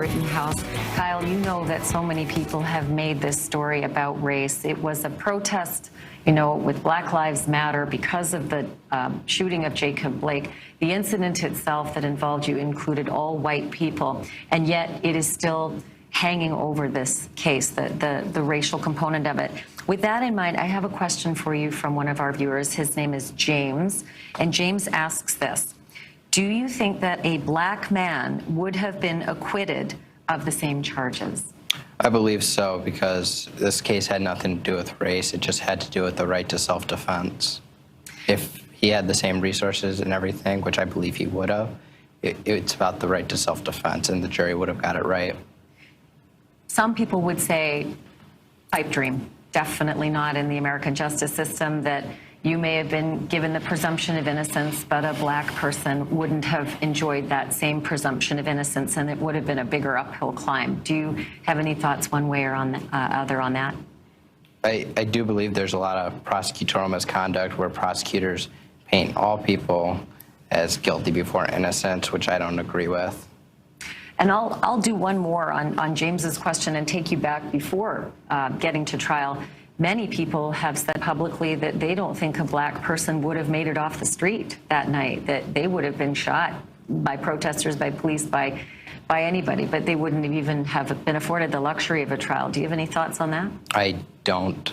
Rittenhouse. Kyle, you know that so many people have made this story about race. It was a protest, with Black Lives Matter because of the shooting of Jacob Blake. The incident itself that involved you included all white people, and yet it is still hanging over this case, the racial component of it. With that in mind, I have a question for you from one of our viewers. His name is James, and James asks this. Do you think that a black man would have been acquitted of the same charges? I believe so, because this case had nothing to do with race. It just had to do with the right to self-defense. If he had the same resources and everything, which I believe he would have, it's about the right to self-defense, and the jury would have got it right. Some people would say pipe dream. Definitely not in the American justice system, that you may have been given the presumption of innocence, but a black person wouldn't have enjoyed that same presumption of innocence, and it would have been a bigger uphill climb. Do you have any thoughts one way or other on that? I do believe there's a lot of prosecutorial misconduct where prosecutors paint all people as guilty before innocent, which I don't agree with. And I'll do one more on James's question and take you back before getting to trial. Many people have said publicly that they don't think a black person would have made it off the street that night, that they would have been shot by protesters, by police, by anybody, but they wouldn't even have been afforded the luxury of a trial. Do you have any thoughts on that? I don't.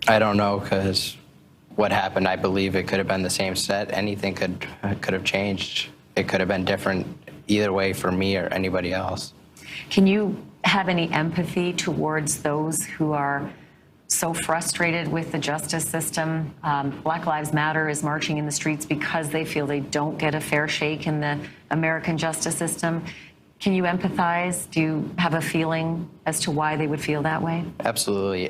I don't know, because what happened, I believe it could have been the same set. Anything could have changed. It could have been different either way for me or anybody else. Can you have any empathy towards those who are so frustrated with the justice system? Black Lives Matter is marching in the streets because they feel they don't get a fair shake in the American justice system. Can you empathize? Do you have a feeling as to why they would feel that way? Absolutely.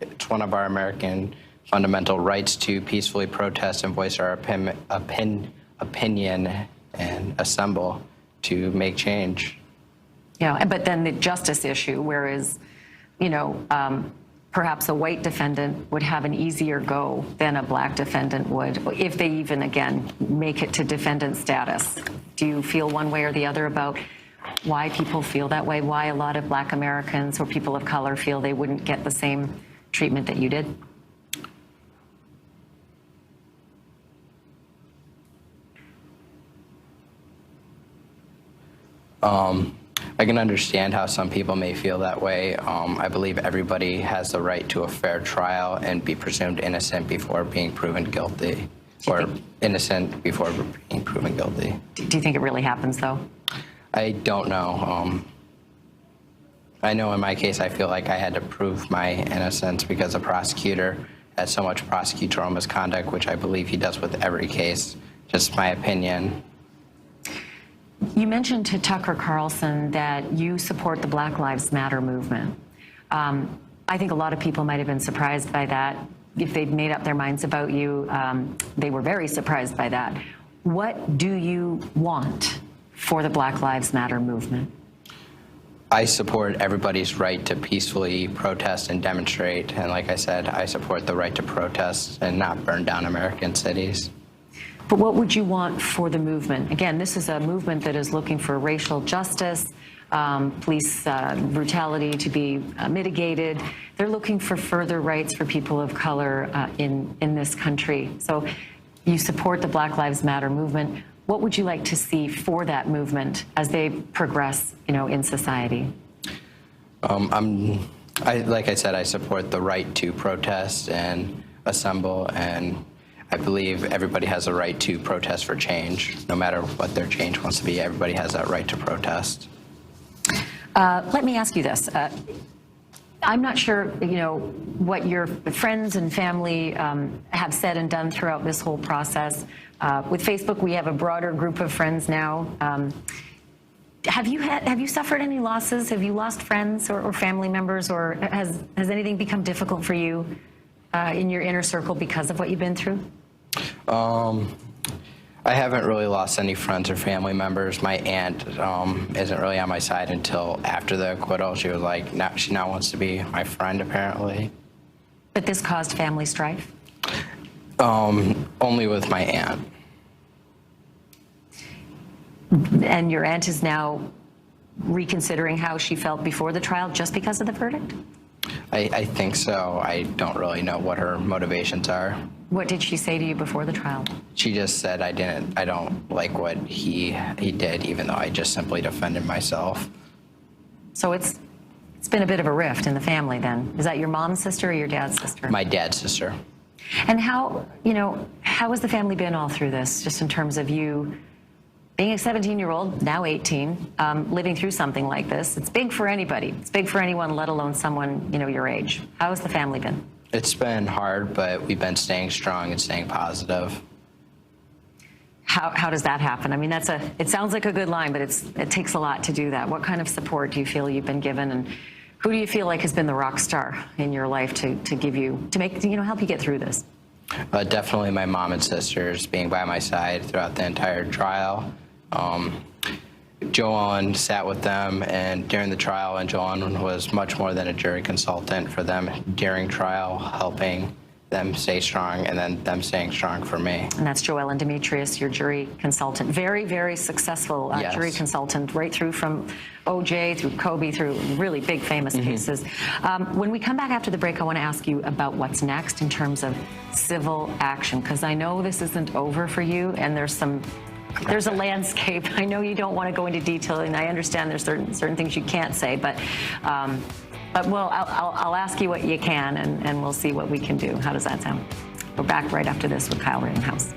It's one of our American fundamental rights to peacefully protest and voice our opinion and assemble to make change. Yeah, but then the justice issue, whereas, perhaps a white defendant would have an easier go than a black defendant would, if they even, again, make it to defendant status. Do you feel one way or the other about why people feel that way, why a lot of black Americans or people of color feel they wouldn't get the same treatment that you did? I can understand how some people may feel that way. I believe everybody has the right to a fair trial and be presumed innocent before being proven guilty, or innocent before being proven guilty. Do you think it really happens, though? I don't know. I know in my case, I feel like I had to prove my innocence because the prosecutor had so much prosecutorial misconduct, which I believe he does with every case. Just my opinion. You mentioned to Tucker Carlson that you support the Black Lives Matter movement. I think a lot of people might have been surprised by that. If they'd made up their minds about you, they were very surprised by that. What do you want for the Black Lives Matter movement? I support everybody's right to peacefully protest and demonstrate. And like I said, I support the right to protest and not burn down American cities. But what would you want for the movement? Again, this is a movement that is looking for racial justice, police brutality to be mitigated. They're looking for further rights for people of color in this country. So you support the Black Lives Matter movement. What would you like to see for that movement as they progress, in society? Like I said, I support the right to protest and assemble, and I believe everybody has a right to protest for change. No matter what their change wants to be, everybody has that right to protest. Let me ask you this. I'm not sure, what your friends and family have said and done throughout this whole process. With Facebook, we have a broader group of friends now. Have you suffered any losses? Have you lost friends or family members, or has anything become difficult for you in your inner circle because of what you've been through? I haven't really lost any friends or family members. My aunt isn't really on my side until after the acquittal. She was like, she now wants to be my friend, apparently. But this caused family strife? Only with my aunt. And your aunt is now reconsidering how she felt before the trial just because of the verdict? I think so. I don't really know what her motivations are. What did she say to you before the trial? She just said I don't like what he did, even though I just simply defended myself. So it's been a bit of a rift in the family then. Is that your mom's sister or your dad's sister? My dad's sister. And how has the family been all through this, just in terms of you being a 17-year-old, now 18, living through something like this? It's big for anybody. It's big for anyone, let alone someone, your age. How has the family been? It's been hard, but we've been staying strong and staying positive. How does that happen? I mean, it sounds like a good line, but it takes a lot to do that. What kind of support do you feel you've been given, and who do you feel like has been the rock star in your life to help you get through this? Definitely my mom and sisters being by my side throughout the entire trial. Joanne sat with them and during the trial, and Joanne was much more than a jury consultant for them during trial, helping them stay strong and then them staying strong for me. And that's Joellen Demetrius, your jury consultant. Very, very successful Yes. jury consultant, right through from OJ through Kobe, through really big famous cases. When we come back after the break, I want to ask you about what's next in terms of civil action, because I know this isn't over for you, and there's a landscape. I know you don't want to go into detail, and I understand there's certain things you can't say, but I'll ask you what you can, and we'll see what we can do. How does that sound? We're back right after this with Kyle Rittenhouse.